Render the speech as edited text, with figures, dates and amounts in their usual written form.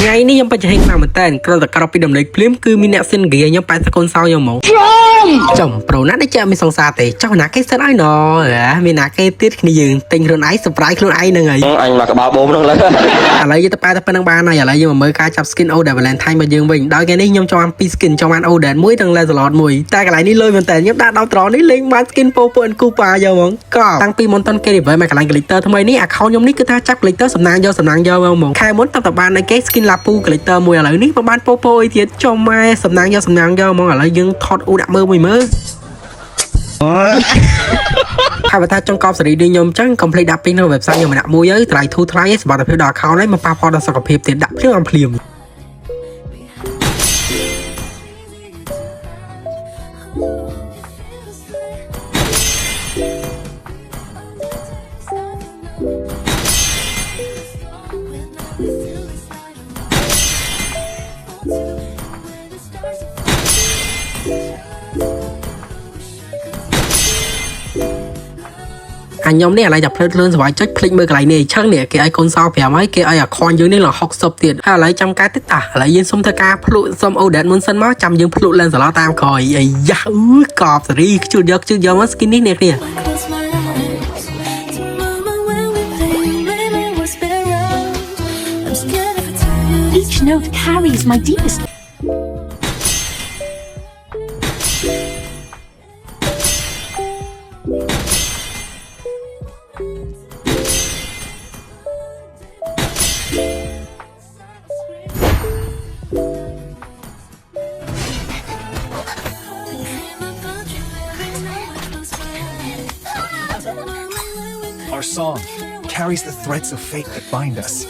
ថ្ងៃនេះខ្ញុំបច្ចុប្បន្នមែនតើគ្រាន់តែក្រោកពីដំណេកភ្លាមគឺមានអ្នកសិនហ្គេខ្ញុំ80កូនសោខ្ញុំហ្មងចំប្រូណាដែលជាមានសង្សារទេចុះណាគេសិនឲ្យណមានណាគេទៀតគ្នាយើងទិញខ្លួនឯង surprise ខ្លួនឯងហ្នឹងហើយអញមកក្បាលបូមហ្នឹងឡើយឥឡូវយើងទៅប៉ែតែប៉ុណ្្នឹងបានហើយឥឡូវយើងមកមើលការចាប់ skin Odette Valentine របស់យើងវិញដោយថ្ងៃនេះខ្ញុំចង់ពី skin ចង់បាន Odette មួយទាំង Lancelot មួយតែកន្លែងនេះលុយមែនតើខ្ញុំដាក់ដល់ត្រង់នេះលេងបាន skin Popo and Koopa យកហ្មងក៏តាំងពីមុនតន់គេ reverse មកកន្លែង glitter ថ្មីនេះ account ខ្ញុំនេះគឺថាចាប់ glitter សំណាងយកហ្មងខែមុនតើបានឲ្យគេ skin Lapu glitter មួយឥឡូវនេះបាន Popo អីទៀតចំម៉ែសំណាងយកហ្មងឥឡូវយើងថតអ៊ូដាក់មើលមួយមើលថាបើថាចង់កប់សេរីនេះខ្ញុំចឹង complete ដាក់ពេញនៅ website ខ្ញុំម្នាក់មួយទៅថ្លៃធូរថ្លៃសុខភាពដល់ account ហ្នឹងមកប៉ះផលដល់សុខភាពទៀតដាក់ភ្លាមខ្ញុំនេះឥឡូវតែភ្លើតលឿនសវាយចុចភ្លេចមើលកន្លែងនេះឆឹងនេះគេឲ្យកូនសោ5ហើយគេឲ្យអាខនយើងនេះឡើង60ទៀតហើយឥឡូវចាំកែតិចតាឥឡូវយើងសុំធ្វើការភ្លុកសុំ Odette មុនសិនមកចាំយើងភ្លុក Lancelot តាមក្រោយអាយ៉ាកប់សេរីជឿយកមក skin នេះនេះគ្នាEach note carries my deepest Our song carries the threads of fate that bind us.